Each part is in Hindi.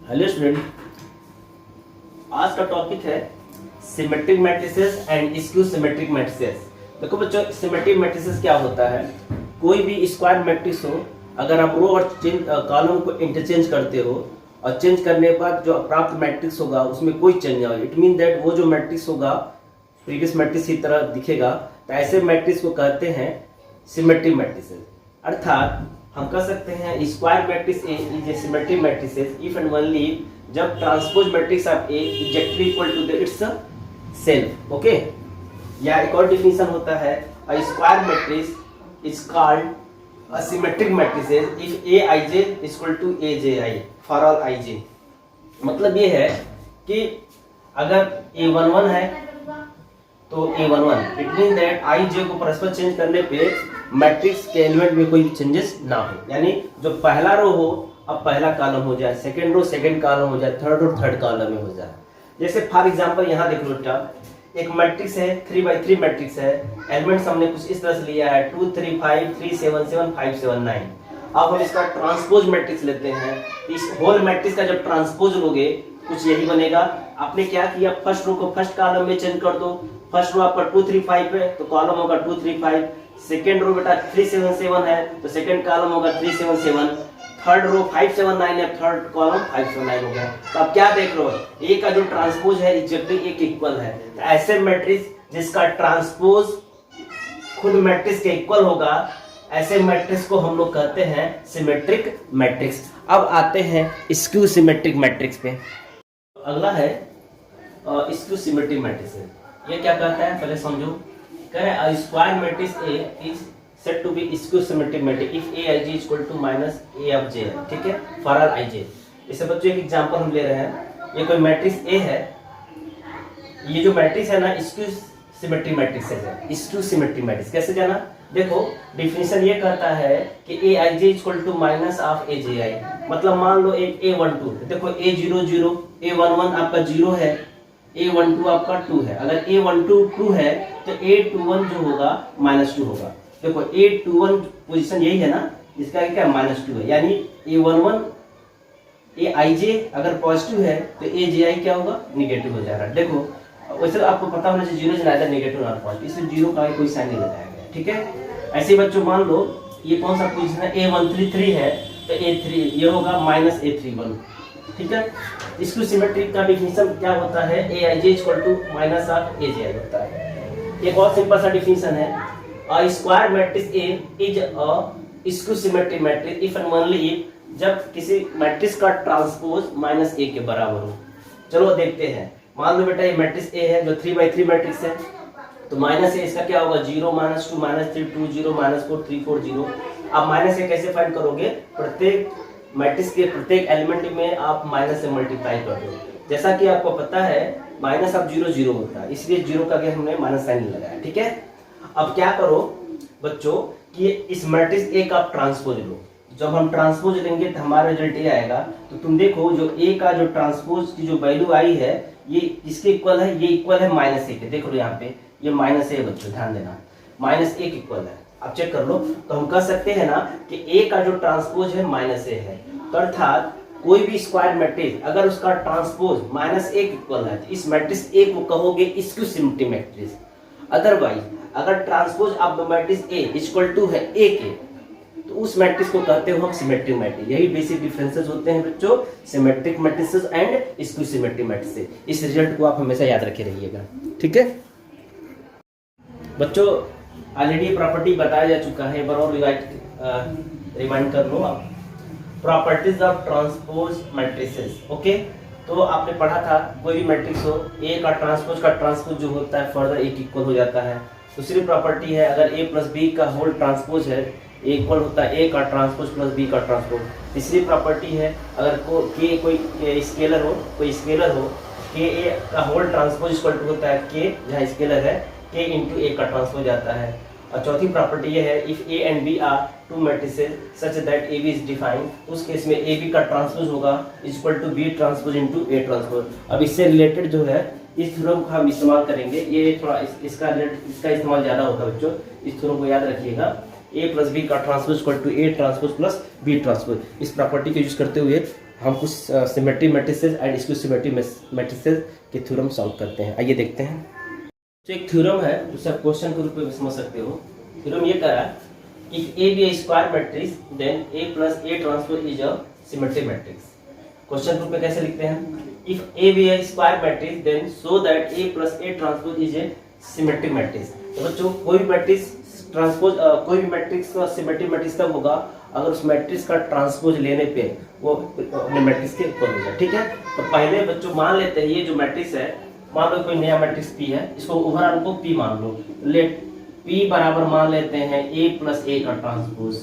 हेलो स्टूडेंट, आज का टॉपिक है symmetric matrices and skew symmetric matrices. देखो बच्चों, सिमेट्रिक मैट्रिसेस क्या होता है? कोई भी स्क्वायर मैट्रिक्स हो, अगर आप रो और कॉलम को इंटरचेंज करते हो और चेंज करने के बाद जो प्राप्त मैट्रिक्स होगा उसमें कोई चेंज नहीं होगा, इट मीन दैट वो जो मैट्रिक्स होगा प्रीवियस मैट्रिक्स की तरह दिखेगा। तो ऐसे मैट्रिक्स को कहते हैं सिमेट्रिक मैट्रिसेस। अर्थात हम कह सकते हैं square matrix A is a symmetric matrices if and only जब transpose matrix of A exactly equal to the its self. Okay, या एक और डिफिनेशन होता है a square matrix is called a symmetric matrices if A I J equal to A J I for all I J. मतलब ये है कि अगर A11 है तो A11 it mean that I J को परस्पर चेंज करने पे मैट्रिक्स के एलिमेंट में कोई चेंजेस ना हो, यानी जो पहला रो हो अब पहला कॉलम हो जाए, सेकंड रो सेकंड कॉलम हो जाए, थर्ड रो थर्ड कॉलम में हो जाए। जैसे फॉर एग्जांपल यहाँ देख लो, एक मैट्रिक्स है 3x3 मैट्रिक्स है, एलिमेंट्स हमने कुछ इस तरह से लिया है 2 3 5 3 7 7 5 7 9। अब हम इसका ट्रांसपोज मैट्रिक्स लेते हैं। इस होल मैट्रिक्स का जब ट्रांसपोज लोगे कुछ यही बनेगा। आपने क्या किया, फर्स्ट रो को फर्स्ट कॉलम में चेंज कर दो। फर्स्ट रो आपका 2 3 5 है तो कॉलम होगा 2 3 5। सेकेंड रो बेटा 3 7 7 है तो सेकेंड कॉलम होगा 3 7 7। थर्ड रो 5 7 9 है, थर्ड कॉलम 5 7 9 हो गया। तो आप क्या देख रहे हो, ए का जो ट्रांसपोज है एग्जैक्टली एक इक्वल है। तो ऐसे मैट्रिक्स जिसका ट्रांसपोज खुद मैट्रिक्स के इक्वल होगा, ऐसे मैट्रिक्स को हम लोग कहते हैं सिमेट्रिक मैट्रिक्स। अब आते हैं स्क्यू सिमेट्रिक मैट्रिक्स पे। अगला है स्क्यू सिमेट्रिक मैट्रिक्स। ये क्या कहता है पहले समझो। कह रहे हैं square matrix A is set to be skew symmetric matrix if A I G equal to minus A of J. ठीक है, फॉर ऑल आई जे। इससे बच्चों एक एग्जांपल हम ले रहे हैं। ये कोई मैट्रिक्स ए है, ये जो मैट्रिक्स है ना स्क्यू सिमेट्रिक मैट्रिक्स है। स्क्यू सिमेट्रिक मैट्रिक्स कैसे जाना, देखो डेफिनेशन ये कहता है कि ए I J equal to minus of A J आई। मतलब मान लो एक A12, देखो A00 0, A11 आपका 0 है, A12 आपका 2 है। अगर A12 2 है तो A21 जो होगा -2 होगा। देखो A21 पोजीशन यही है ना, इसका क्या -2 है, यानी A11 Aij अगर पॉजिटिव है तो AJI क्या होगा, निगेटिव हो जाएगा। देखो वैसे आपको पता होना चाहिए 0 नाइदर नेगेटिव नॉट पॉजिटिव, इसमें 0 का कोई साइन नहीं लगाया गया। ठीक है, ऐसे बच्चों मान लो ये कौन सा पोजीशन है, A133 है तो A3 ये होगा -A31। ठीक है, स्क्यू सिमेट्रिक का डिफिनेशन क्या होता है, Aij equal to minus of AJI होता है। एक और सिंपल सा डिफिनेशन है, a square matrix A is a skew symmetric matrix if and only if जब किसी मैट्रिक्स का ट्रांसपोज -A के बराबर हो। चलो देखते हैं। मान लो बेटा ये मैट्रिक्स A है जो 3x3 मैट्रिक्स है, तो -A इसका क्या होगा 0 -2 -3 2 0 -4 3 4 0। आप -A कैसे फाइंड करोगे, प्रत्येक मैट्रिक्स के प्रत्येक एलिमेंट में आप माइनस से मल्टीप्लाई कर दो। जैसा कि आपको पता है माइनस ऑफ 0 0 होता है, इसलिए 0 का हमने माइनस साइन लगाया। ठीक है, अब क्या करो बच्चों कि इस मैट्रिक्स A का आप ट्रांसपोज लो। जब हम ट्रांसपोज लेंगे तो हमारा रिजल्ट ये आएगा। तो तुम देखो जो A का जो ट्रांसपोज की जो वैल्यू आई है ये इसके इक्वल है, ये इक्वल है -A के। देख लो यहाँ पे ये -A बच्चों, ध्यान देना -A के इक्वल है। आप चेक कर लो तो हम कह सकते हैं ना कि A का जो ट्रांसपोज है -A है। तो अर्थात कोई भी स्क्वायर मैट्रिक्स अगर उसका ट्रांसपोज -A के इक्वल है तो इस मैट्रिक्स A को कहोगे स्क्यू सिमेट्रिक मैट्रिक्स। अदरवाइज अगर transpose of the matrix A equal to है A के तो उस मैट्रिक्स को कहते हो हम सिमेट्रिक मैट्रिक्स। यही बेसिक डिफरेंसेस होते हैं बच्चों symmetric matrices and skew symmetric matrices. इस रिजल्ट को आप हमेशा याद रखे रहिएगा। ठीक है बच्चों, ऑलरेडी प्रॉपर्टी बताया जा चुका है, एक बार और रिमाइंड कर लो आप। Properties of transpose matrices. Okay, तो आपने पढ़ा था कोई भी मैट्रिक्स हो ए का ट्रांसपोज जो होता है फर्दर ए इक्वल हो जाता है। दूसरी प्रॉपर्टी है अगर ए प्लस बी का होल ट्रांसपोज है ए इक्वल होता है ए का ट्रांसपोज प्लस बी का ट्रांसपोज। तीसरी प्रॉपर्टी है अगर के कोई स्केलर हो के ए का होल ट्रांसपोज इक्वल टू होता है के, जहाँ स्केलर है के इंटू ए का ट्रांसपोज आता है। और चौथी प्रॉपर्टी ये है if A and B are two matrices such that A B is defined, उस केस में ए बी का ट्रांसपोज होगा equal to B transpose into A transpose. अब इससे रिलेटेड जो है इस थ्योरम का हम इस्तेमाल करेंगे। ये थोड़ा इसका इस्तेमाल ज्यादा होता है बच्चों, इस थ्योरम को याद रखिएगा। ए प्लस बी का transpose equal to A transpose plus B transpose, इस प्रॉपर्टी को यूज करते हुए हम कुछ सिमेट्री मैट्रिसेस एंड इसकी सिमेट्री मैट्रिसेस के थ्योरम सॉल्व करते हैं। आइए देखते हैं। तो एक थ्योरम है, उसे आप क्वेश्चन के रूप में समझ सकते हो। थ्योरम ये कह रहा है कि A B square matrix then A plus A transpose is a symmetry matrix. Question रूप में कैसे लिखते हैं? If A B square matrix then so that A plus A transpose is a symmetric matrix. तो बच्चों कोई भी मैट्रिक्स ट्रांसपोज कोई भी मैट्रिक्स का सिमेट्रिक मैट्रिक्स तब होगा अगर उस मैट्रिक्स का ट्रांसपोज लेने पे वो अपने मैट्रिक्स के इक्वल होगा। ठीक है, तो पहले बच्चों मान लेते हैं ये जो मैट्रिक्स है, मान लो कोई नया मैट्रिक्स पी है, इसको ओवरऑल को पी मान लो। लेट पी बराबर मान लेते हैं ए प्लस ए का ट्रांसपोज।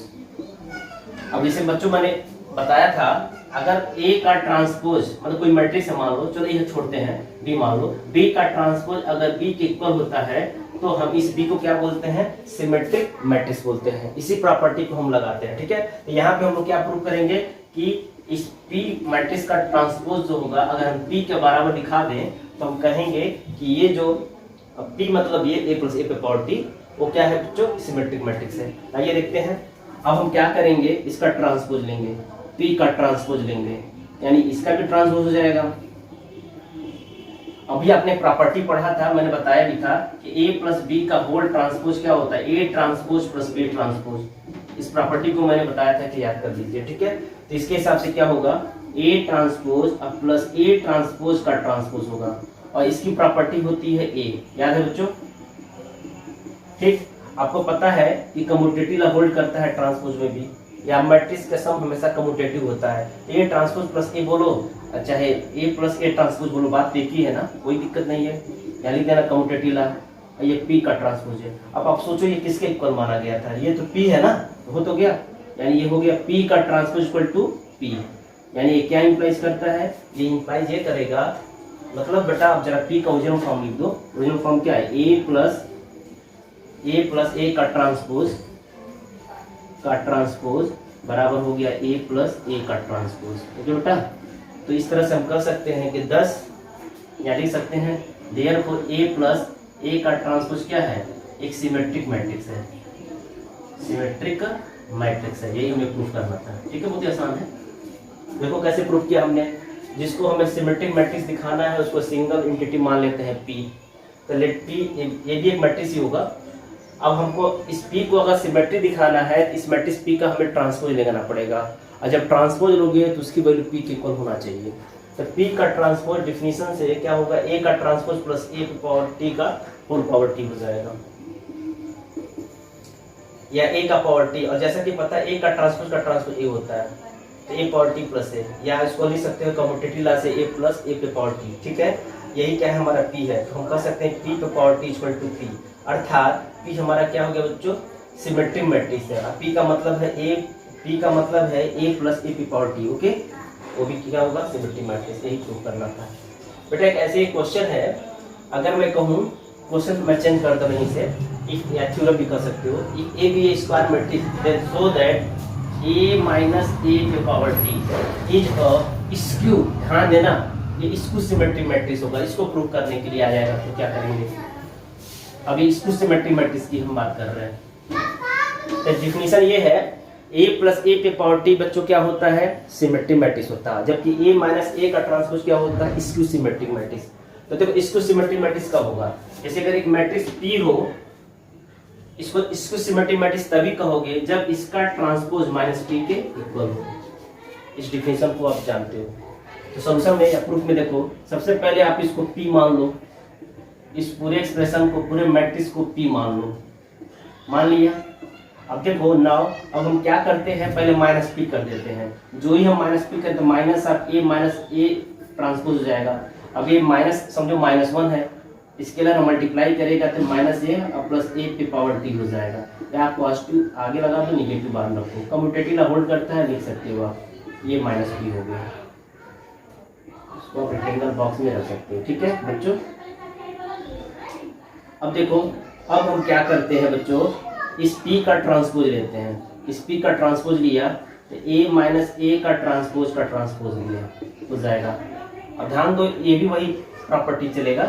अब जैसे बच्चों मैंने बताया था, अगर ए का ट्रांसपोज मतलब कोई मैट्रिक्स है, मान लो, चलो ये छोड़ते हैं, बी मान लो, बी का ट्रांसपोज अगर बी के इक्वल होता है तो हम इस बी को क्या बोलते हैं? सिमेट्रिक मैट्रिक्स बोलते हैं। इसी प्रॉपर्टी को हम लगाते हैं। ठीक है, तो यहाँ पे हम लोग क्या प्रूव करेंगे कि इस पी मैट्रिक्स का ट्रांसपोज जो होगा अगर हम पी के बराबर दिखा दें तो हम कहेंगे कि ये जो पी मतलब ये ए प्लस ए पे पावर टी, वो क्या है बच्चों? सिमेट्रिक मैट्रिक्स है। आइए देखते हैं। अब हम क्या करेंगे? इसका ट्रांसपोज लेंगे, पी का ट्रांसपोज लेंगे, यानी इसका भी ट्रांसपोज हो जाएगा। अभी आपने प्रॉपर्टी पढ़ा था, मैंने बताया भी था कि ए प्लस बी का होल ट्रांसपोज क्या होता है? A transpose plus B transpose. इस प्रॉपर्टी को मैंने बताया था कि याद कर लीजिए। ठीक है, तो इसके हिसाब से क्या होगा? ए ट्रांसपोज प्लस ए ट्रांसपोज का ट्रांसपोज होगा और इसकी प्रॉपर्टी होती है ए। याद है बच्चों? ठीक, आपको पता है कि कम्यूटेटिव होल्ड करता है ट्रांसपोज में भी, या मैट्रिक्स का सम हमेशा कम्यूटेटिव होता है। ए ट्रांसपोज प्लस ए बोलो, चाहे ए प्लस ए ट्रांसपोज बोलो, बात एक ही है ना, कोई दिक्कत नहीं है। या लिख देना कम्यूटेटिव ला, ये पी का ट्रांसपोज है। अब आप सोचो ये किसके इक्वल माना गया था? ये तो पी है ना, तो हो तो गया, यानी ये हो गया पी का ट्रांसपोज इक्वल टू पी। यानी ये क्या इंप्लाइज करता है? ये इंप्लाइज ये करेगा, मतलब बेटा आप जरा पी का ओरिजिनल फॉर्म लिख दो। ओरिजिनल फॉर्म क्या है? ए प्लस ए का ट्रांसपोज बराबर हो गया ए प्लस ए का ट्रांसपोज। ओके बेटा, तो इस तरह से हम कर सकते हैं कि 10 या लिख सकते हैं देयरफॉर ए प्लस ए का ट्रांसपोज क्या है? एक सिमेट्रिक मैट्रिक्स है। सिमेट्रिक मैट्रिक्स है, यही हमें प्रूफ करना था। ठीक है, बहुत ही आसान है। देखो कैसे प्रूफ किया हमने। जिसको हमें सिमेट्रिक मैट्रिक्स दिखाना है उसको सिंगल एंटिटी मान लेते हैं पी। तो लेट पी, ये भी एक मैट्रिक्स ही होगा। अब हमको इस पी को अगर सिमेट्री दिखाना है तो इस मैट्रिक्स पी का हमें ट्रांसपोज लगाना पड़ेगा, और जब ट्रांसपोज लोगे तो उसकी वैल्यू पी के इक्वल होना चाहिए। तो पी का ट्रांसपोज डिफिनीशन से क्या होगा? ए का ट्रांसपोज प्लस ए पावर टी का होल पावर टी हो जाएगा, या ए का पावर टी। और जैसा कि पता है ए का ट्रांसपोज ए होता है, तो ए पावर टी प्लस ए, या इसको लिख सकते हो कम्यूटेटिव लॉ से ए प्लस ए पे पावर टी। ठीक है, यही क्या है हमारा पी है, तो हम कह सकते हैं पी पे power T equal to P, अर्थात पी हमारा क्या हो गया बच्चों? सिमेट्रिक मैट्रिक्स है। पी का मतलब है ए प्लस ए पे पावर टी। ओके, वो भी क्या होगा? Symmetric matrix. यही प्रूव करना था बेटा। एक ऐसे क्वेश्चन है, अगर मैं कहूँ क्वेश्चन मैं चेंज कर दूं यहीं से, इफ या थ्योरम भी कर सकते हो, if A B square matrix then so that A minus A पे power T is a skew. ध्यान देना, ये स्क्यू सिमेट्रिक मैट्रिक्स होगा। इसको प्रूव करने के लिए आ जाएगा तो क्या करेंगे? अभी स्क्यू सिमेट्रिक मैट्रिक्स की हम बात कर रहे हैं। तो डिफिनीशन ये है, ए प्लस ए पे पावर टी बच्चों क्या होता है? सिमेट्रिक मैट्रिक्स होता है, जबकि ए माइनस ए का ट्रांसपोज क्या होता है? Skew symmetric matrix. तो देखो स्क्यू सिमेट्रिक मैट्रिक्स कब होगा? जैसे अगर एक मैट्रिक्स पी हो, इसको स्क्यू सिमेट्रिक मैट्रिक्स तभी कहोगे जब इसका ट्रांसपोज माइनस पी के इक्वल हो। इस डिफिनीशन को आप जानते हो। तो सॉल्यूशन में या प्रूफ में देखो, सबसे पहले आप इसको पी मान लो, इस पूरे एक्सप्रेशन को, पूरे मैट्रिक्स को पी मान लो। मान लिया। अब देखो नाउ, अब हम क्या करते हैं? पहले माइनस पी कर देते हैं। जो ही हम माइनस पी करते हैं माइनस ए ट्रांसपोज हो जाएगा। अब ये माइनस समझो -1 है, इसके लिए मल्टीप्लाई करेगा तो माइनस ए और प्लस ए पे पावर टी हो जाएगा। या पॉजिटिव आगे लगा दो, निगेटिव बाहर रखो। कम्यूटेटिव होल्ड करता है, लिख सकते हो आप। ये माइनस पी हो गया, इसको आप रेक्टेंगल बॉक्स में रख सकते हो। ठीक है बच्चों, अब देखो, अब हम क्या करते हैं बच्चों? इस p का ट्रांसपोज लेते हैं। इस p का ट्रांसपोज लिया तो a माइनस ए का ट्रांसपोज लिया हो जाएगा। अब ध्यान दो, ये भी वही प्रॉपर्टी चलेगा,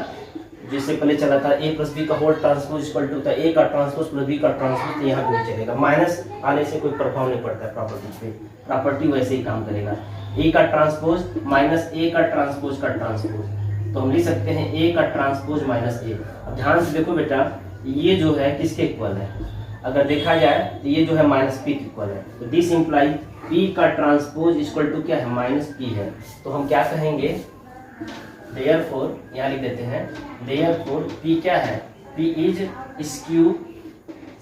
जिससे पहले चला था a प्लस बी का होल ट्रांसपोज इक्वल टू था a का ट्रांसपोज प्लस b का ट्रांसपोज, तो यहाँ भी चलेगा। माइनस आने से कोई प्रभाव नहीं पड़ता है प्रॉपर्टी पे, प्रॉपर्टी वैसे ही काम करेगा। a का ट्रांसपोज माइनस a का ट्रांसपोज का ट्रांसपोज, तो हम लिख सकते हैं a का ट्रांसपोज माइनस a। अब ध्यान से देखो बेटा, ये जो है किसके इक्वल है, अगर देखा जाए तो ये जो है माइनस p के इक्वल है, तो दिस इंप्लाई p का ट्रांसपोज इक्वल टू क्या है, माइनस p है। तो हम क्या कहेंगे, देयरफॉर यहाँ लिख देते हैं, देयरफॉर p क्या है, p is skew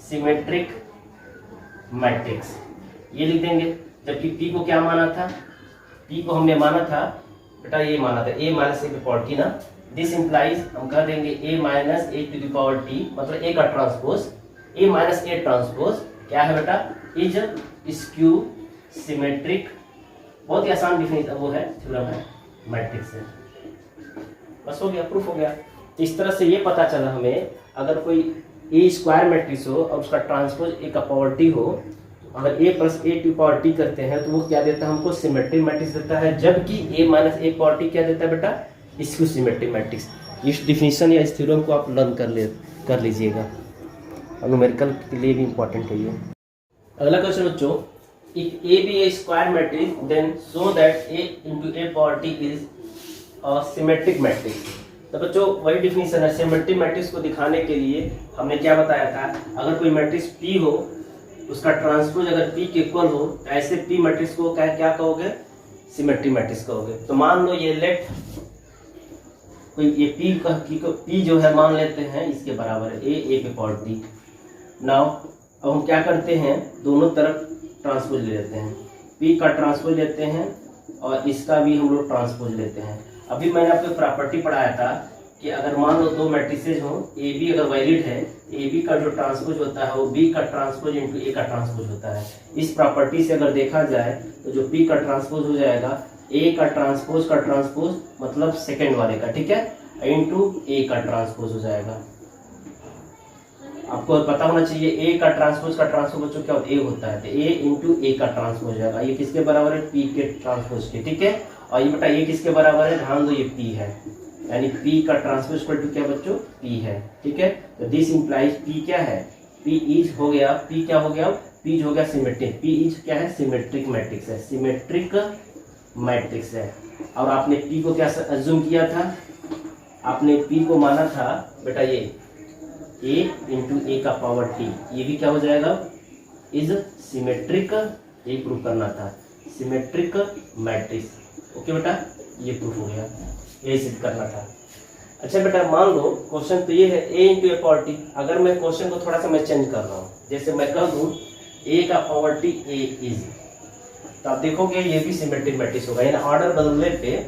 symmetric matrix, ये लिख देंगे। जबकि p को क्या माना था, p को हमने माना था बेटा, ये माना था a माइनस a की पावर t ना। दिस इंप्लाइज हम कह देंगे a minus a to the power t, मतलब a का transpose, a minus a transpose क्या है बेटा, इज स्क्यू सिमेट्रिक। बहुत ही आसान डिफिनेशन वो है, थ्योरम है मैट्रिक्स है। बस हो गया, प्रूफ हो गया। इस तरह से ये पता चला हमें, अगर कोई ए स्क्वायर मैट्रिक्स हो और उसका ट्रांसपोज ए का पावर टी हो, अगर A plus A to power T करते हैं तो वो क्या देता है हमको, सिमेट्रिक मैट्रिक्स देता है। जबकि ए माइनस ए पावर टी क्या देता है बेटा, स्क्यू सिमेट्रिक मैट्रिक्स। इस डिफिनेशन या इस थ्योरम को आप लर्न कर लीजिएगा, न्यूमेरिकल के लिए भी इंपॉर्टेंट है ये। अगला क्वेश्चन बच्चों, if A be a square matrix then show that A into A power T is symmetric matrix. तो बच्चों वही डिफिनेशन है, सिमेट्रिक मैट्रिक्स को दिखाने के लिए हमने क्या बताया था, अगर कोई मैट्रिक्स P हो, उसका ट्रांसपोज अगर P के इक्वल हो, ऐसे P मैट्रिक्स को क्या कहोगे, सिमेट्रिक मैट्रिक्स कहोगे। तो मान लो ये लेट कोई ये P जो है मान लेते हैं इसके बराबर है a पे पावर t। नाउ अब हम क्या करते हैं, दोनों तरफ ट्रांसपोज ले लेते हैं, P का ट्रांसपोज लेते हैं और इसका भी हम लोग ट्रांसपोज लेते हैं। अभी मैंने आपको प्रॉपर्टी पढ़ाया था कि अगर मान लो दो मैट्रिसेज हो, ए बी अगर वैलिड है, ए बी का जो ट्रांसपोज होता है वो बी का ट्रांसपोज इंटू ए का ट्रांसपोज होता है। इस प्रॉपर्टी से अगर देखा जाए तो जो पी का ट्रांसपोज हो जाएगा ए का ट्रांसपोज मतलब सेकेंड वाले का, ठीक है, इंटू ए का ट्रांसपोज हो जाएगा। आपको पता होना चाहिए ए का ट्रांसपोज बच्चों क्या होता है, ए होता है, तो ए इंटू ए का ट्रांसपोज हो जाएगा। ये किसके बराबर है, पी के ट्रांसपोज के, ठीक है। और ये बेटा ये किसके बराबर है, ध्यान दो, ये P है, यानी P का ट्रांसपोज इक्वल टू क्या बच्चों, P है, ठीक है। तो दिस इंप्लाइज P क्या है, P इज हो गया, P क्या हो गया, P हो गया सिमेट्रिक, P इज क्या है, सिमेट्रिक मैट्रिक्स है, सिमेट्रिक मैट्रिक्स है। और आपने P को क्या अज्यूम किया था, आपने P को माना था बेटा ये A इंटू ए का पावर T, ये भी क्या हो जाएगा, इज सिमेट्रिक, ये प्रूव करना था, सिमेट्रिक मैट्रिक्स। ओके बेटा, ये प्रूफ हो गया, ये सिद्ध करना था। अच्छा बेटा मान लो क्वेश्चन तो ये है a into A power T, अगर मैं क्वेश्चन को थोड़ा सा मैं चेंज कर रहा हूँ, जैसे मैं कह दूँ a का पावर टी a इज, तो आप देखोगे ये भी सिमेट्रिक मैट्रिक्स होगा, यानी ऑर्डर बदलने पे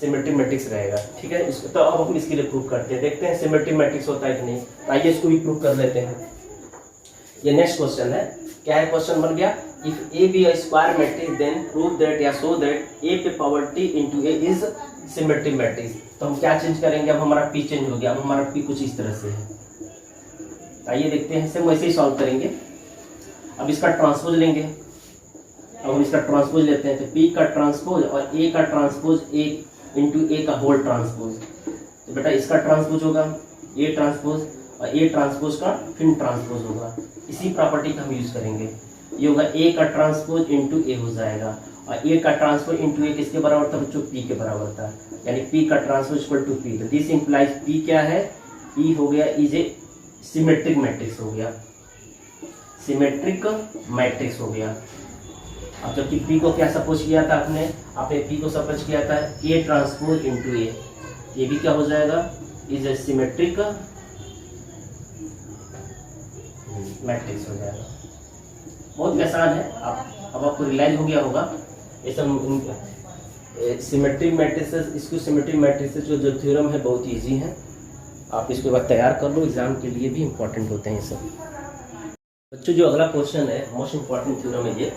सिमेट्रिक मैट्रिक्स रहेगा, ठीक है। इसको तो अब हम इसके लिए प्रूफ करते हैं, देखते हैं सिमेट्रिक मैट्रिक्स होता है कि नहीं। आइए इसको भी प्रूफ कर लेते हैं। ये नेक्स्ट क्वेश्चन है, क्या है, क्वेश्चन बन गया, if A be a square matrix then prove that या शो दैट ए पे power T into A is symmetric matrix. तो हम क्या चेंज करेंगे, अब हमारा पी चेंज हो गया, अब हमारा पी कुछ इस तरह से है। आइए देखते हैं, सेम वैसे ही सॉल्व करेंगे। अब इसका ट्रांसपोज लेंगे, अब हम इसका ट्रांसपोज लेते हैं, तो पी का ट्रांसपोज और ए का ट्रांसपोज ए इंटू ए का होल ट्रांसपोज, तो बेटा इसका ट्रांसपोज होगा ए ट्रांसपोज और ए ट्रांसपोज का फिर ट्रांसपोज होगा। इसी प्रॉपर्टी का हम यूज करेंगे, ये होगा ए का ट्रांसपोज इंटू ए हो जाएगा, और ए का ट्रांसपोज इंटू ए किसके बराबर था बच्चों, पी के बराबर था, यानी पी का ट्रांसपोज इक्वल टू पी। तो दिस इंप्लाइज पी क्या है, पी हो गया इज ए सिमेट्रिक मैट्रिक्स हो गया, सिमेट्रिक मैट्रिक्स हो गया। अब जबकि पी को क्या सपोज किया था आपने पी को सपोज किया था ए ट्रांसपोज इंटू ए, ये भी क्या हो जाएगा, इज ए सिमेट्रिक मैट्रिक्स हो जाएगा। बहुत ही आसान है, अब आपको रियलाइज हो गया होगा ये सब सिमेट्रिक मैट्रिसेस, इसको सिमेट्रिक मैट्रिसेस जो थ्योरम है बहुत इजी है, आप इसके बाद तैयार कर लो, एग्जाम के लिए भी इम्पोर्टेंट होते हैं ये सब। बच्चों जो अगला क्वेश्चन है मोस्ट इम्पोर्टेंट थ्योरम है, ये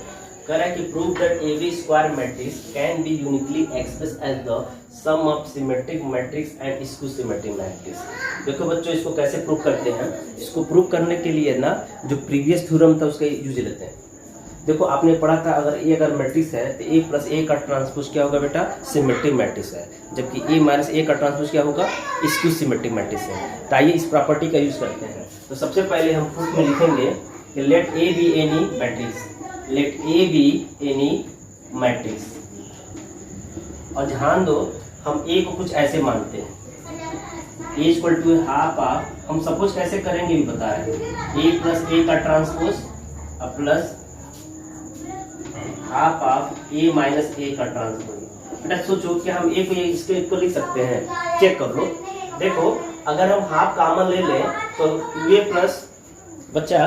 कह रहा है कि prove that A B square matrix can be uniquely express as the sum of symmetric matrix and skew symmetric matrix. देखो बच्चों इसको कैसे प्रूव करते हैं, इसको प्रूव करने के लिए ना जो प्रीवियस थ्योरम था उसका यूज लेते हैं। देखो आपने पढ़ा था अगर ए अगर मैट्रिक्स है तो ए प्लस ए का ट्रांसपोज क्या होगा बेटा, सिमेट्रिक मैट्रिक्स है, जबकि ए माइनस ए का ट्रांसपोज क्या होगा, स्क्यू सिमेट्रिक मैट्रिक्स है। तो आइए इस प्रॉपर्टी का यूज करते हैं। तो सबसे पहले हम प्रूफ में लिखेंगे कि let A be any matrix, let A be any matrix, और ध्यान दो हम ए को कुछ ऐसे मानते हैं, ए इक्वल टू हाफ ऑफ, हम सपोज कैसे करेंगे भी बता रहे हैं, ए प्लस ए का transpose plus half of A minus A का ट्रांसपोज। बेटा सोचो कि हम ए को इसके इक्वल लिख सकते हैं, चेक कर लो। देखो अगर हम हाफ कॉमन ले लें तो ए प्लस बच्चा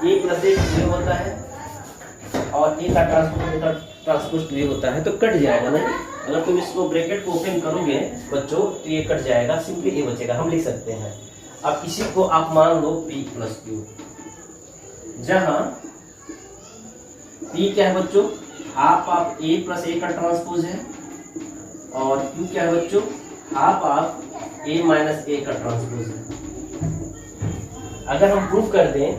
ए प्लस ए होता है और ए का ट्रांसपोज ए होता है, तो कट जाएगा ना। अगर तुम इसको ब्रैकेट को ओपन करोगे बच्चों तो ये कट जाएगा, सिंपली ए बचेगा, हम लिख सकते हैं। अब इसी को आप मान लो P प्लस क्यू, जहां P क्या है बच्चों, half of A plus A का ट्रांसपोज है, और Q क्या है बच्चों, half of A minus A का ट्रांसपोज है। अगर हम प्रूव कर दें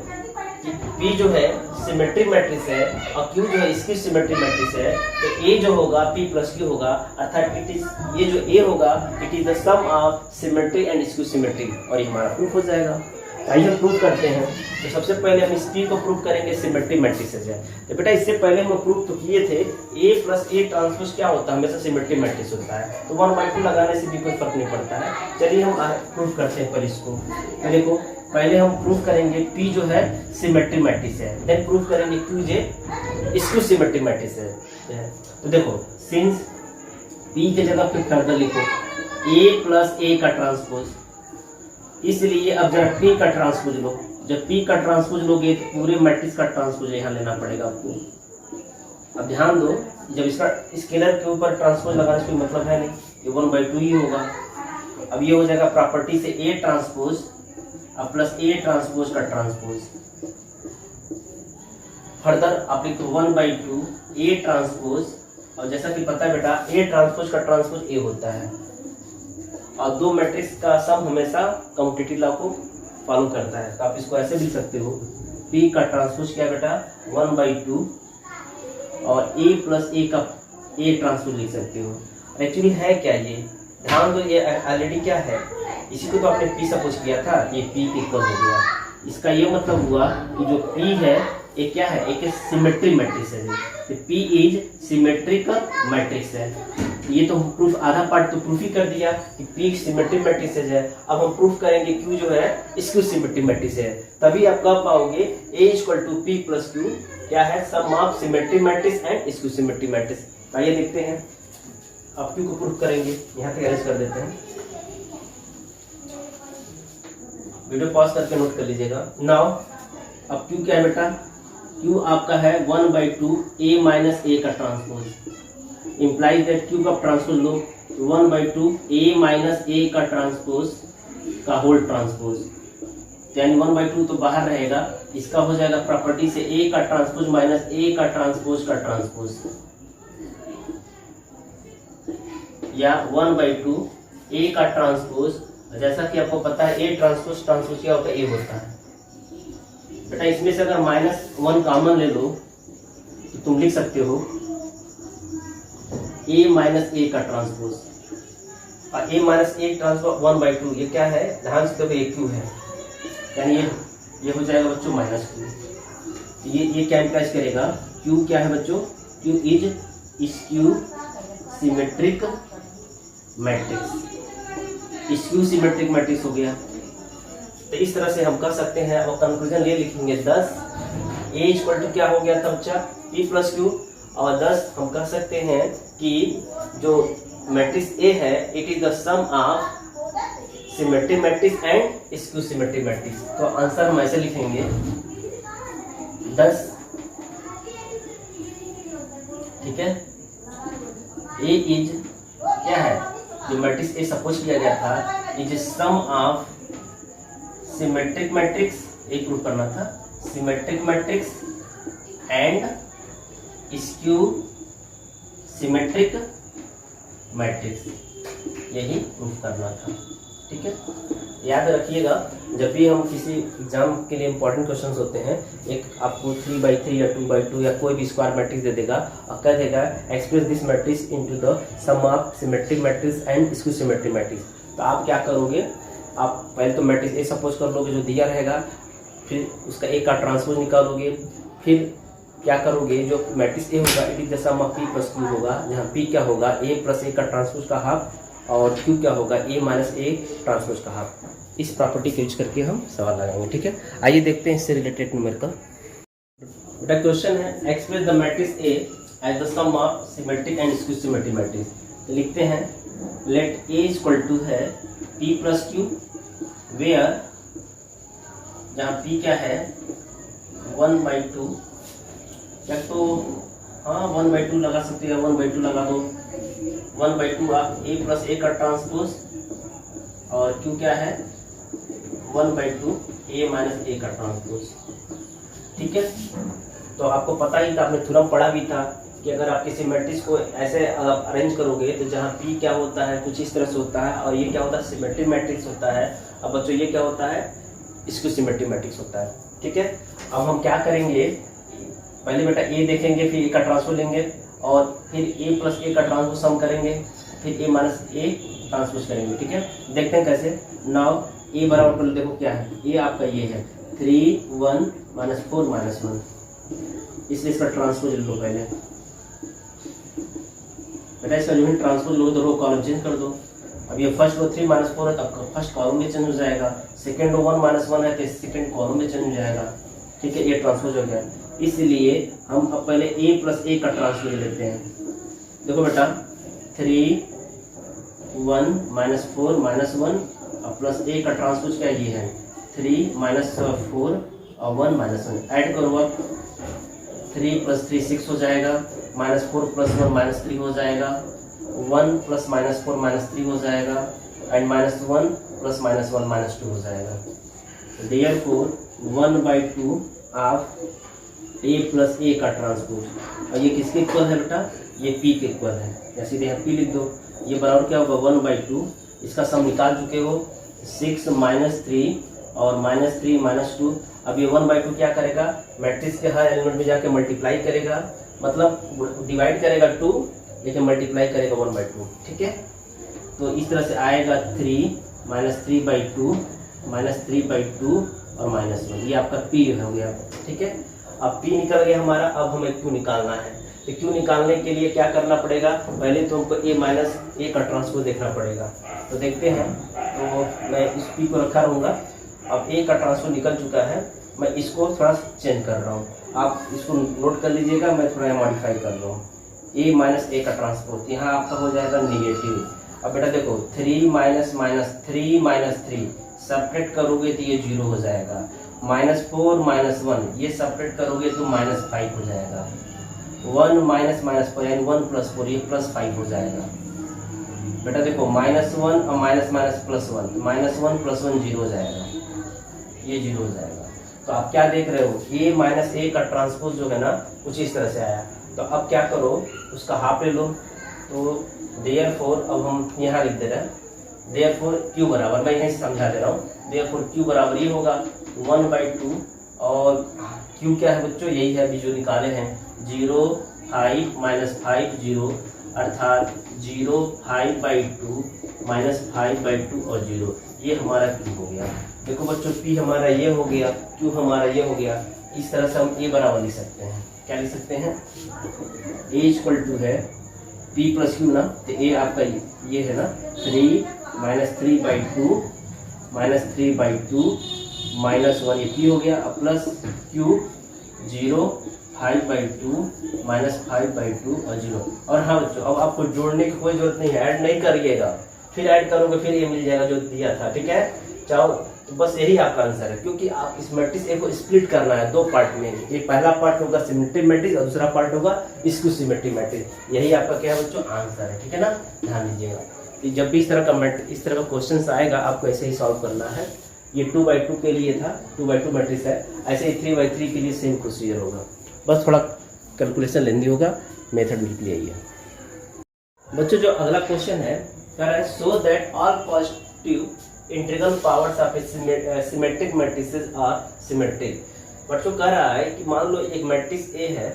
कि P जो है सिमेट्रिक मैट्रिक्स है और Q जो है इसकी सिमेट्रिक मैट्रिक्स है, तो A जो होगा P प्लस Q होगा, अर्थात इट इज ये जो A होगा it is the sum of symmetric and skew symmetric, और ये हमारा प्रूफ हो जाएगा। आइए हम प्रूफ करते हैं। तो सबसे पहले हम इस P को प्रूफ करेंगे सिमेट्रिक मैट्रिक्स से। तो बेटा इससे पहले हम प्रूफ तो किए थे A प्लस ए ट्रांसपोज क्या होता है, हमेशा सिमेट्रिक मैट्रिक्स होता है, तो 1/2 लगाने से भी कोई फर्क नहीं पड़ता है। चलिए हम प्रूफ करते हैं पहले इसको। तो देखो पहले हम प्रूफ करेंगे P जो है सिमेट्रिक मैट्रिक्स है, देन प्रूफ करेंगे Q जो स्क्यू सिमेट्रिक मैट्रिक्स है। तो देखो सिंस P के जगह पे फर्दर लिखो A प्लस ए का ट्रांसपोज, इसलिए अब जरा P का ट्रांसपोज लो, जब P का ट्रांसपोज लोगे तो पूरे मैट्रिक्स का ट्रांसपोज यहाँ लेना पड़ेगा आपको। अब ध्यान दो जब इसका स्केलर के ऊपर ट्रांसपोज लगाने से कोई मतलब है नहीं, ये 1/2 ही होगा। अब ये हो जाएगा प्रॉपर्टी से A ट्रांसपोज अब प्लस ए ट्रांसपोज का ट्रांसपोज, फर्दर आप लिखो 1/2 ए ट्रांसपोज, और जैसा कि पता है बेटा ए ट्रांसपोज का ट्रांसपोज ए होता है, और दो मैट्रिक्स का सम हमेशा कम्यूटेटिव लॉ को फॉलो करता है। तो आप इसको ऐसे लिख सकते हो P का ट्रांसपोज क्या बेटा 1/2 और A प्लस ए का ए ट्रांसपोज लिख सकते हो। एक्चुअली है क्या ये, ध्यान दो ये ऑलरेडी क्या है, इसी को तो आपने P सपोज किया था, ये P इक्वल हो गया। इसका ये मतलब हुआ कि जो P है ये क्या है, एक सिमेट्रिक मैट्रिक्स है, तो P इज सिमेट्रिक मैट्रिक्स है। ये तो प्रूफ आधा पार्ट तो प्रूफ ही कर दिया कि P सिमेट्रिक मैट्रिक्स है। अब हम प्रूफ करेंगे Q जो है स्क्यू सिमेट्रिक मैट्रिक्स है, तभी आप कह पाओगे A equal to P plus Q क्या है, sum of symmetric matrix and skew symmetric matrix. आइए देखते हैं, अब Q को प्रूफ करेंगे, यहाँ पे अरेंज कर देते हैं, वीडियो पॉज करके नोट कर लीजिएगा। नाउ अब Q क्या है बेटा, Q आपका है 1/2 A माइनस ए का ट्रांसपोज, इम्प्लाइज दैट Q का transpose low 1/2 A minus A का ट्रांसपोज का होल ट्रांसपोज, यानी 1/2 तो बाहर रहेगा, इसका हो जाएगा प्रॉपर्टी से A का ट्रांसपोज माइनस ए का ट्रांसपोज का ट्रांसपोज, या 1/2 A का ट्रांसपोज, जैसा कि आपको पता है A ट्रांसपोज ट्रांसपोज क्या होता है, A होता है बेटा। इसमें से अगर -1 कॉमन ले लो तो तुम लिख सकते हो A माइनस ए का ट्रांसपोज, और A माइनस ए ट्रांसपोज 1/2, ये क्या है, ध्यान से देखो ये Q है, यानी ये हो जाएगा बच्चों -2। ये क्या इम्प्लाइज करेगा, Q क्या है बच्चों, Q is skew symmetric matrix, skew symmetric matrix हो गया। तो इस तरह से हम कर सकते हैं, और कंक्लूजन ये लिखेंगे 10 A इक्वल टू क्या हो गया था बच्चा P प्लस Q, और 10 हम कह सकते हैं कि जो मैट्रिक्स A है it is the sum of symmetric matrix and skew symmetric matrix. तो आंसर हम ऐसे लिखेंगे 10, ठीक है, A इज क्या है, जो मैट्रिक्स A सपोज किया गया था is sum of symmetric matrix, एक प्रूफ करना था, symmetric matrix and skew symmetric matrix, यही प्रूफ करना था, ठीक है। याद रखिएगा जब भी हम किसी एग्जाम के लिए इंपॉर्टेंट क्वेश्चंस होते हैं, एक आपको 3/3 या 2/2 या कोई भी स्क्वायर मैट्रिक्स दे देगा और कह देगा express this matrix into the sum of symmetric matrix and skew symmetric matrix. तो आप क्या करोगे, आप पहले तो मैट्रिक्स ए सपोज कर लोगे जो दिया रहेगा, फिर उसका ए का ट्रांसपोज निकालोगे, फिर क्या करोगे, जो मैट्रिक्स ए होगा it is the sum of P plus Q होगा, जहाँ पी क्या होगा ए प्लस ए का ट्रांसपोज का हाफ और क्यू क्या होगा ए माइनस ए ट्रांसपोज का हाफ। इस प्रॉपर्टी को यूज करके हम सवाल लगाएंगे। ठीक है, आइए देखते हैं इससे रिलेटेड न्यूमेरिकल। बेटा क्वेश्चन है express the matrix A as the sum of symmetric and skew symmetric matrix. तो लिखते हैं लेट ए इक्वल टू है पी प्लस क्यू वेयर, जहाँ पी क्या है 1/2, या तो हाँ 1/2 लगा सकते हैं, 1/2 लगा दो, 1/2 आप ए प्लस ए का ट्रांसपोज और क्यू क्या है 1/2 ए माइनस ए का ट्रांसपोज। ठीक है, तो आपको पता ही था, आपने थ्योरम पढ़ा भी था कि अगर आप किसी मैट्रिक्स को ऐसे अरेंज करोगे तो जहाँ पी क्या होता है कुछ इस तरह से होता है और ये क्या होता है सिमेट्रिक मैट्रिक्स होता है। अब बच्चों ये क्या होता है इसको सिमेट्रिक मैट्रिक्स होता है। ठीक है, अब हम क्या करेंगे, पहले बेटा ए देखेंगे, फिर ए का ट्रांसपोज लेंगे और फिर ए प्लस ए का ट्रांसपोज सम करेंगे, फिर ए माइनस ए ट्रांसपोज करेंगे। ठीक है, देखते हैं कैसे। नाउ ए बराबर कर देखो क्या है, ए आपका ये है 3 1 -4 -1, इसलिए इसका ट्रांसपोज ले लो पहले। बेटा इसका जो है ट्रांसपोज लो तो रो कॉलम चेंज कर दो। अब ये फर्स्ट रो 3 -4 है तो फर्स्ट कॉलम भी चेंज हो जाएगा, सेकंड रो 1 -1 है तो सेकंड कॉलम भी चेंज हो जाएगा। ठीक है, ये ट्रांसपोज हो गया, इसलिए हम अब पहले ए प्लस ए का ट्रांसपोज लेते हैं। देखो बेटा 3 1 -4 -1 और प्लस ए का ट्रांसपोज क्या ये है 3 -4 और 1 -1, ऐड करो अब 3 + 3 6 हो जाएगा, -4 + 1 -3 हो जाएगा, 1 + -4 -3 हो जाएगा एंड -1 + -1 -2 हो जाएगा। Therefore 1/2 of A plus A का ट्रांसपोज। और ये किसके इक्वल है बेटा, ये पी के इक्वल है, या सीधे यहाँ पी लिख दो। ये बराबर क्या होगा 1/2, इसका सम निकाल चुके हो 6 -3 और -3 -2। अब ये 1/2 क्या करेगा, मैट्रिक्स के हर एलिमेंट में जाके मल्टीप्लाई करेगा, मतलब डिवाइड करेगा 2 लेकिन मल्टीप्लाई करेगा 1/2। ठीक है, तो इस तरह से आएगा 3 -3/2 -3/2 और -1, ये आपका पी हो गया। ठीक है, अब पी निकल गया हमारा, अब हमें क्यू निकालना है। तो क्यू निकालने के लिए क्या करना पड़ेगा, पहले तो हमको ए माइनस ए का ट्रांसपोज देखना पड़ेगा। तो देखते हैं, तो मैं इस पी को रखा रहूँगा। अब ए का ट्रांसपोज निकल चुका है, मैं इसको थोड़ा चेंज कर रहा हूँ, आप इसको नोट कर लीजिएगा, मैं थोड़ा मॉडिफाई कर रहा हूँ। ए माइनस ए का ट्रांसपोज यहाँ आपका हो जाएगा नेगेटिव। अब बेटा देखो 3 -3 सब्ट्रैक्ट करोगे तो ये 0 हो जाएगा, -4 -1 ये सब्ट्रैक्ट करोगे तो -5 हो जाएगा, 1 -4 यानी 1 + 4 ये +5 हो जाएगा। बेटा देखो -1 और -1 + 1 0 हो जाएगा, ये 0 हो जाएगा। तो आप क्या देख रहे हो, ए माइनस ए का ट्रांसपोज जो है ना कुछ इस तरह से आया। तो अब क्या करो, उसका हाफ ले लो। तो देयरफॉर अब हम यहाँ लिख दे रहे हैं, देयरफॉर क्यू बराबर, मैं यहीं समझा दे रहा हूँ, देयरफॉर क्यू बराबर ये होगा 1/2 और क्यू क्या है बच्चों, यही है अभी जो निकाले हैं 0 5 -5 0, अर्थात 0 5/2 -5/2 और 0, ये हमारा क्यू हो गया। देखो बच्चों पी हमारा ये हो गया, क्यू हमारा ये हो गया। इस तरह से हम ए बराबर लिख सकते हैं, क्या लिख सकते हैं, ए इक्वल टू है पी प्लस क्यू ना, तो ए आपका ये है ना 3 -3/2 -3/2 -1 ये पी हो गया, प्लस क्यू 0 5/2 -5/2 और 0। और हाँ बच्चों अब आपको जोड़ने की कोई जरूरत नहीं है, ऐड नहीं करिएगा, फिर ऐड करोगे फिर ये मिल जाएगा जो दिया था। ठीक है, चाहो तो बस यही आपका आंसर है, क्योंकि आप इस मैट्रिक्स ए को स्प्लिट करना है 2 पार्ट में, एक पहला पार्ट होगा सिमेट्रिक मैट्रिक्स और दूसरा पार्ट होगा स्क्यू सिमेट्रिक मैट्रिक्स। यही आपका क्या है बच्चों आंसर है। ठीक है ना, ध्यान दीजिएगा कि जब भी इस तरह का क्वेश्चन आएगा आपको ऐसे ही सॉल्व करना है। ये 2/2 के लिए था, 2/2 मैट्रिक्स है, ऐसे ही 3/3 के लिए सेम प्रोसीजर होगा, बस थोड़ा कैलकुलेशन लेंदी होगा, मेथड बिल्कुल यही है। बच्चों जो अगला क्वेश्चन है कह रहा है, so that all positive integral powers of symmetric matrices are symmetric. बच्चों कह रहा है कि मान लो एक मैट्रिक्स ए है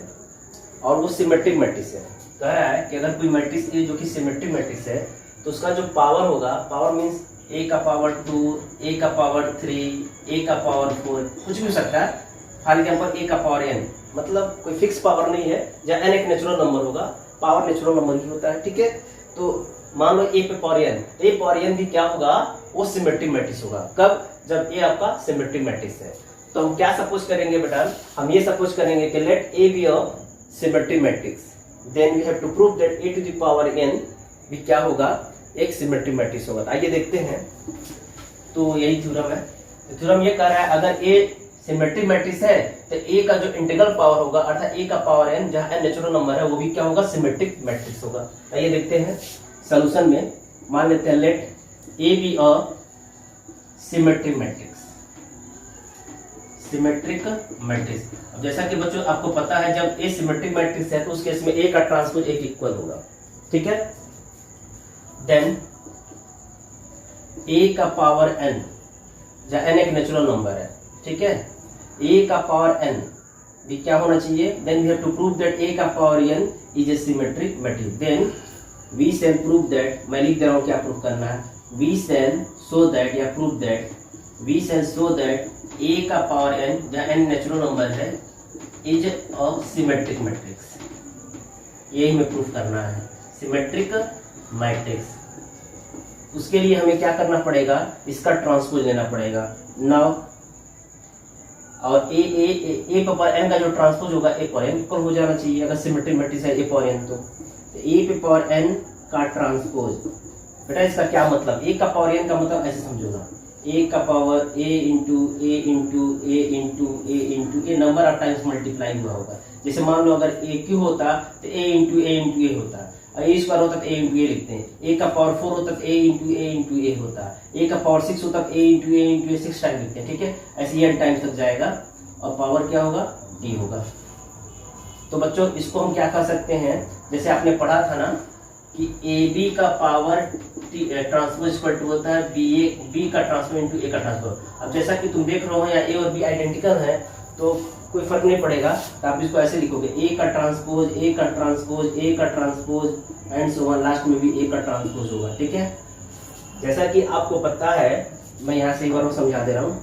और वो सिमेट्रिक मैट्रिक्स है। कह रहा है कि अगर कोई मैट्रिक्स ए जो कि सिमेट्रिक मैट्रिक्स है तो उसका जो पावर होगा, पावर मीन्स ए का पावर 2, ए का पावर 3, ए का पावर 4, कुछ भी हो सकता है। फॉर एग्जाम्पल ए का पावर एन, मतलब कोई फिक्स पावर नहीं है, जहाँ एन एक नेचुरल नंबर होगा, पावर नेचुरल नंबर ही होता है, ठीक है। तो मान लो ए पे पावर एन, ए पावर एन भी क्या होगा, वो सिमेट्रिक मैट्रिक्स होगा। कब? जब ए आपका सिमेट्रिक मैट्रिक्स है। तो हम क्या सपोज करेंगे बेटा, हम ये सपोज करेंगे कि let A be a symmetric matrix, then we have to prove that A to the power n भी क्या होगा, एक सिमेट्रिक मैट्रिक्स होगा। आइए देखते हैं। तो यही थ्योरम है। तो थ्योरम ये कह रहा है अगर ए सिमेट्रिक मैट्रिक्स है तो ए का जो इंटीग्रल पावर होगा अर्थात ए का पावर एन, जहां एन नेचुरल नंबर है, वो भी क्या होगा, सिमेट्रिक मैट्रिक्स होगा। आइए देखते हैं सॉल्यूशन में। मान लेते हैं let A be a symmetric matrix, symmetric matrix. अब जैसा कि बच्चों आपको पता है जब ए सिमेट्रिक मैट्रिक्स है तो उस केस में ए का ट्रांसपोज एक इक्वल होगा, ठीक है। देन ए का पावर एन, जहां एन एक नेचुरल नंबर है, ठीक है, ए का पावर एन भी क्या होना चाहिए, then we have to prove that A का power N is a symmetric matrix. Then we shall prove that, मैं लिख दे रहा हूं क्या प्रूव करना है, वी शैल शो दैट या prove that, we shall show that A का पावर एन, जहां एन नेचुरल नंबर है, इज अ सिमेट्रिक मैट्रिक्स। यही हमें प्रूफ करना है, सिमेट्रिक मैट्रिक्स। उसके लिए हमें क्या करना पड़ेगा, इसका ट्रांसपोज लेना पड़ेगा। नाउ और ए पावर एन का जो ट्रांसपोज होगा ए पावर एन इक्वल हो जाना चाहिए अगर सिमेट्रिक मैट्रिक्स है ए पावर एन। तो ए पे पावर एन का ट्रांसपोज, बेटा इसका क्या मतलब, ए का पावर एन का मतलब ऐसे समझो ना, ए का power A into A into A into A into A number of times multiply हुआ होगा। जैसे मान लो अगर ए क्यू होता तो ए इंटू ए होता, ए स्क्वायर होता तो ए इंटू ए लिखते हैं, ए का पावर 4 होता तो ए इंटू ए होता, ए का पावर 6 होता तो ए इंटू ए 6 टाइम लिखते हैं, ठीक है। ऐसे एन टाइम्स तक जाएगा और पावर क्या होगा, टी होगा। तो बच्चों इसको हम क्या कर सकते हैं, जैसे आपने पढ़ा था ना कि ए बी का पावर ट्रांसपोज इक्वल टू होता है बी का ट्रांसपोज इंटू ए का ट्रांसपोज। अब जैसा कि तुम देख रहे हो यहाँ ए और बी आइडेंटिकल है तो कोई फर्क नहीं पड़ेगा, तो आप इसको ऐसे लिखोगे ए का ट्रांसपोज ए का ट्रांसपोज ए का transpose and so on, last में भी ए का ट्रांसपोज होगा, ठीक है। जैसा कि आपको पता है, मैं यहाँ से एक बार समझा दे रहा हूँ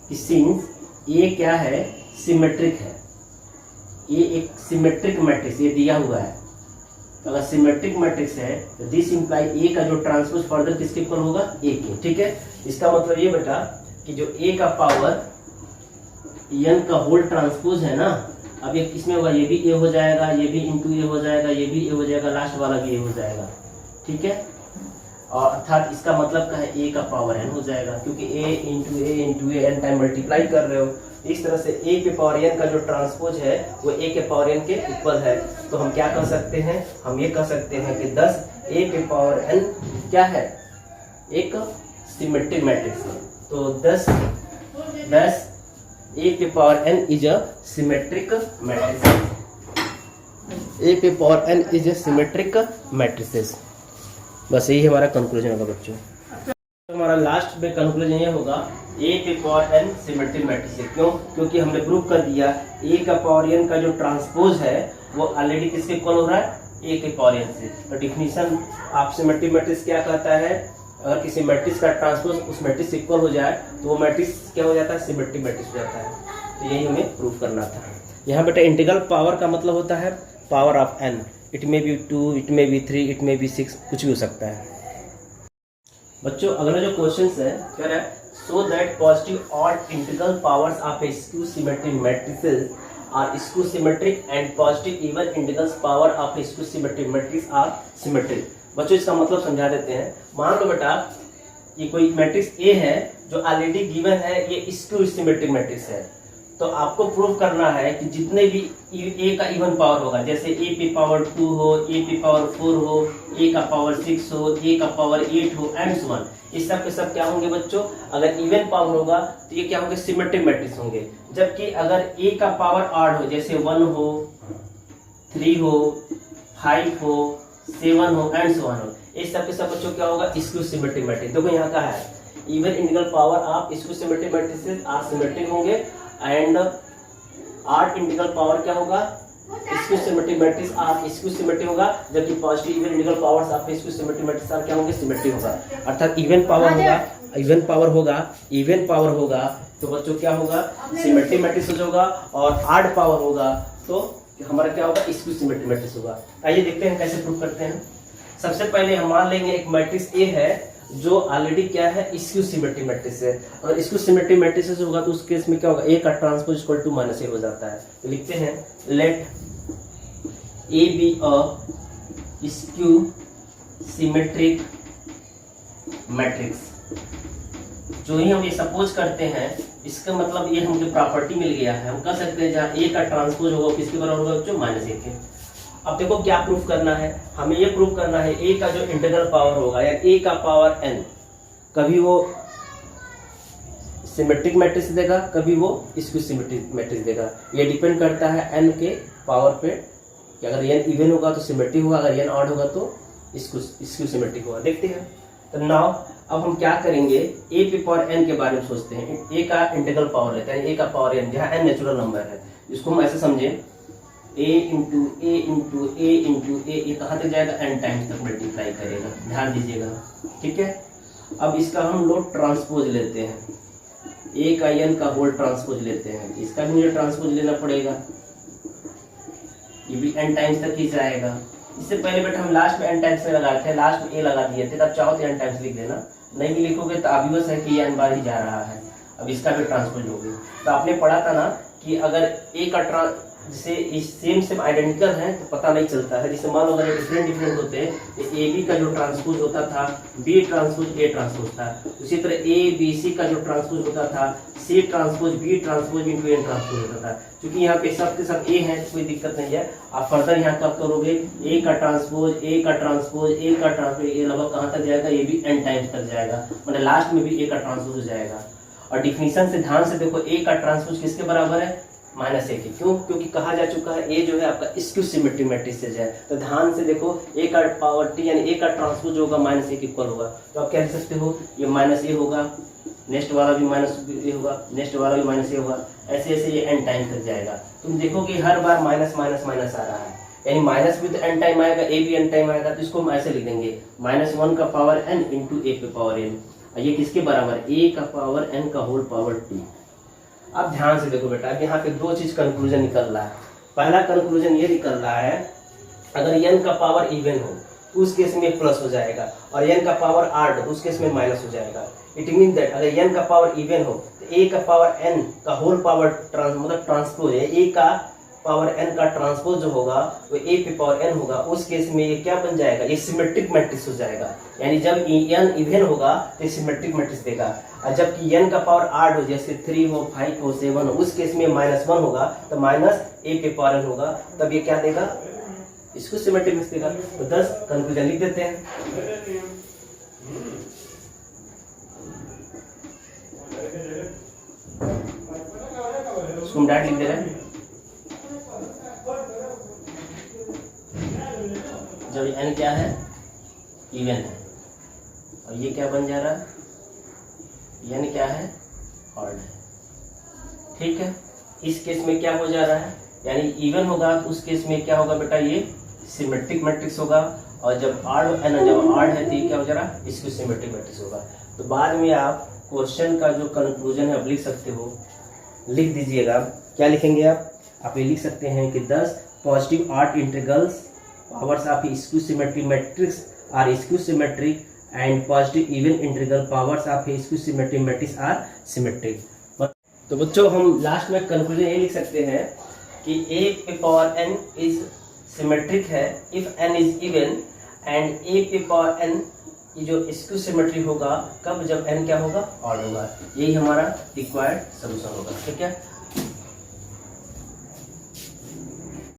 कि सिंस ए क्या है, सिमेट्रिक है, ये एक सिमेट्रिक मैट्रिक्स ये दिया हुआ है। तो अगर सिमेट्रिक मैट्रिक्स है तो दिस इंप्लाई ए का जो ट्रांसपोज फर्दर किसके इक्वल होगा, ए के, ठीक है। इसका मतलब ये बेटा कि जो ए का पावर एन का होल ट्रांसपोज है ना, अब ये किसमें होगा, ये भी ए हो जाएगा, ये भी इंटू ए हो जाएगा, ये भी ए हो जाएगा, लास्ट वाला भी ए हो जाएगा, ठीक है। और अर्थात इसका मतलब क्या है, ए का पावर एन हो जाएगा, क्योंकि ए into A N time multiply कर रहे हो। इस तरह से ए के पावर एन का जो ट्रांसपोज है वो ए के पावर एन के इक्वल है। तो हम क्या कर सकते हैं, हम ये कह सकते हैं कि 10 ए के पावर एन क्या है, एक सिमेट्रिक मैट्रिक्स है। तो 10 ए के power N is a symmetric matrix, A के power N is a symmetric matrices. बस यही हमारा कंक्लूजन होगा बच्चों। हमारा लास्ट में कंक्लूजन ये होगा ए के पावर एन सिमेट्रिक मैट्रिक्स है। क्यों? क्योंकि हमने प्रूव कर दिया ए का पावर एन का जो ट्रांसपोज है वो ऑलरेडी किसके इक्वल हो रहा है, ए के पावर एन से। तो डिफिनीशन ऑफ सिमेट्रिक मैट्रिक्स क्या कहता है, अगर किसी मैट्रिक्स का ट्रांसपोज उस मैट्रिक्स से इक्वल हो जाए तो वो मैट्रिक्स क्या हो जाता है, सिमेट्रिक मैट्रिक्स हो जाता है। तो यही हमें प्रूव करना था। यहाँ बेटा इंटीग्रल पावर का मतलब होता है power of n, it may be 2, it may be 3, it may be 6, कुछ भी हो सकता है। बच्चों अगला जो क्वेश्चन है कह रहा है so that positive odd integral powers of a skew symmetric matrices are skew symmetric and positive even integral power of a skew symmetric matrix are symmetric. बच्चों इसका मतलब समझा देते हैं। मान लो बेटा ये कोई मैट्रिक्स ए है जो ऑलरेडी गिवन है, ये स्क्यू सिमेट्रिक मैट्रिक्स है। तो आपको प्रूव करना है कि जितने भी ए का इवन पावर होगा, जैसे ए पे पावर 2 हो, ए पे पावर 4 हो, ए का पावर 6 हो, ए का पावर 8 हो एंड सो ऑन, इस सब के सब क्या होंगे बच्चों, अगर इवन पावर होगा तो ये क्या होंगे, सिमेट्रिक मैट्रिक्स होंगे। जबकि अगर ए का पावर ऑड हो, जैसे 1 हो, 3 हो, 5 हो, 7 हो एंड सो ऑन हो, इस सब के सब बच्चों क्या होगा, स्क्यू सिमेट्रिक मैट्रिक्स। देखो यहाँ कहा है even integral power of skew symmetric matrices are symmetric होंगे एंड आर इंटीग्रल पावर क्या होगा, skew symmetric matrix are skew symmetric होगा, जबकि positive even integral powers of skew symmetric matrix are क्या होंगे, सिमेट्रिक होगा। अर्थात इवन पावर होगा, इवन पावर होगा तो बच्चों क्या होगा, सिमेट्रिक मैट्रिक्स होगा, और ऑड पावर होगा तो हमारा क्या होगा, स्क्यू सिमेट्रिक मैट्रिक्स होगा। आइए देखते हैं कैसे प्रूव करते हैं। सबसे पहले हम मान लेंगे एक मैट्रिक्स ए है जो ऑलरेडी क्या है, स्क्यू सिमेट्रिक मैट्रिक्स है। अगर स्क्यू सिमेट्रिक मैट्रिक्स होगा तो उस केस में क्या होगा, ए का ट्रांसपोज इक्वल टू -a हो जाता है। तो लिखते हैं let A be a skew symmetric matrix. जो ही हम ये सपोज करते हैं इसका मतलब ये हमको प्रॉपर्टी मिल गया है, हम कह सकते हैं जहाँ ए का ट्रांसपोज होगा किसके बराबर होगा बच्चों, -a के। अब देखो क्या प्रूफ करना है, हमें ये प्रूफ करना है ए का जो इंटीग्रल पावर होगा या ए का पावर n, कभी वो सिमेट्रिक मैट्रिक्स देगा, कभी वो स्क्यू सिमेट्रिक मैट्रिक्स देगा। ये डिपेंड करता है n के पावर पे कि अगर n इवन होगा तो सिमेट्रिक होगा, अगर n ऑड होगा तो स्क्यू सिमेट्रिक होगा। देखते हैं। तो नाउ अब हम क्या करेंगे, ए पे पावर n के बारे में सोचते हैं। ए का इंटीग्रल पावर लेते हैं, ए का पावर n जहाँ n नेचुरल नंबर है, इसको हम ऐसे समझे a into A into A into A, ये कहाँ तक जाएगा, n टाइम्स तक मल्टीप्लाई करेगा, ध्यान दीजिएगा, ठीक है। अब इसका हम लोग ट्रांसपोज लेते हैं, a का n का होल ट्रांसपोज लेते हैं, इसका भी मुझे ट्रांसपोज लेना पड़ेगा, ये भी n टाइम्स तक ही जाएगा। इससे पहले बेटा हम लास्ट में n टाइम्स में लगाते थे, लास्ट में a लगा दिए थे, तब चाहो तो n टाइम्स लिख देना, नहीं भी लिखोगे तो ऑब्वियस है कि ये n बार ही जा रहा है। अब इसका भी ट्रांसपोज होगी। तो आपने पढ़ा था ना कि अगर a का जैसे सेम आइडेंटिकल है तो पता नहीं चलता है, जैसे मान लो अगर डिफरेंट होते हैं तो ए बी का जो ट्रांसपोज होता था बी ट्रांसपोज ए ट्रांसपोज था, उसी तरह ए बी सी का जो ट्रांसपोज होता था C transpose B transpose into N transpose होता था। क्योंकि यहाँ पे सब के सब ए है तो कोई दिक्कत नहीं है। आप फर्दर यहाँ कब करोगे, ए का ट्रांसपोज ए का ट्रांसपोज ए का ट्रांसपोज, ये लगभग कहाँ तक जाएगा, ये भी एन टाइम्स तक जाएगा, मतलब लास्ट में भी ए का ट्रांसपोज हो जाएगा। और डिफिनीशन से ध्यान से देखो ए का ट्रांसपोज किसके बराबर है, -a के। क्यों, क्योंकि कहा जा चुका है ए जो है आपका स्क्यू सिमेट्रिक मैट्रिक्स है। तो ध्यान से देखो ए का पावर टी यानी ए का ट्रांसपोज होगा -a के इक्वल होगा। तो आप क्या लिख सकते हो, ये -a होगा, नेक्स्ट वाला भी -a होगा, नेक्स्ट वाला भी -a होगा, ऐसे ऐसे ये n टाइम तक जाएगा। तुम देखो कि हर बार माइनस माइनस माइनस आ रहा है, यानी माइनस भी तो n टाइम आएगा, ए भी n टाइम आएगा। तो इसको हम ऐसे लिख देंगे -1 का पावर n इंटू ए पे पावर n, ये किसके बराबर, a का पावर n का होल पावर t। अब ध्यान से देखो बेटा, अब यहाँ पे दो चीज कंक्लूजन निकल रहा है। पहला कंक्लूजन ये निकल रहा है, अगर n का पावर इवन हो उस केस में प्लस हो जाएगा, और n का पावर ऑड हो उस केस में माइनस हो जाएगा। इट मीन दैट अगर n का पावर इवन हो तो a का पावर n का होल पावर मतलब ट्रांसपोज है, a का पावर n का ट्रांसपोज जो होगा वो a पे पावर n होगा, उस केस में ये क्या बन जाएगा, ये सिमेट्रिक मैट्रिक्स हो जाएगा। यानी जब n इवन होगा तो सिमेट्रिक मैट्रिक्स देगा, और जबकि n का पावर ऑड हो जैसे 3 हो 5 हो 7 हो, उस केस में -1 होगा तो -a पे पावर n होगा, तब ये क्या देगा, इसको सिमेट्रिक मैट्रिक्स देगा। तो 10 कंक्लूजन लिख देते हैं। इसको हम डायरेक्ट लिख दे रहे हैं, जब n क्या है, इवन है, और ये क्या बन जा रहा है, n क्या है, ऑड है, ठीक है। इस केस में क्या हो जा रहा है, यानी इवन होगा तो उस केस में क्या होगा बेटा, ये सिमेट्रिक मैट्रिक्स होगा, और जब ऑड है तो ये क्या हो जा रहा है, इसको सिमेट्रिक मैट्रिक्स होगा। तो बाद में आप क्वेश्चन का जो कंक्लूजन है आप लिख सकते हो, लिख दीजिएगा। क्या लिखेंगे आप ये लिख सकते हैं कि 10 positive odd integrals powers of skew symmetric matrix are skew symmetric and positive even integral powers of a skew symmetric matrix are symmetric। तो बच्चों हम लास्ट में कंक्लूजन ये लिख सकते हैं कि a पे पावर n इज सिमेट्रिक है if n is even, and a पे पावर n ये जो स्क्यू सिमेट्रिक होगा कब, जब n क्या होगा, ऑड होगा। यही हमारा रिक्वायर्ड सॉल्यूशन होगा, ठीक है।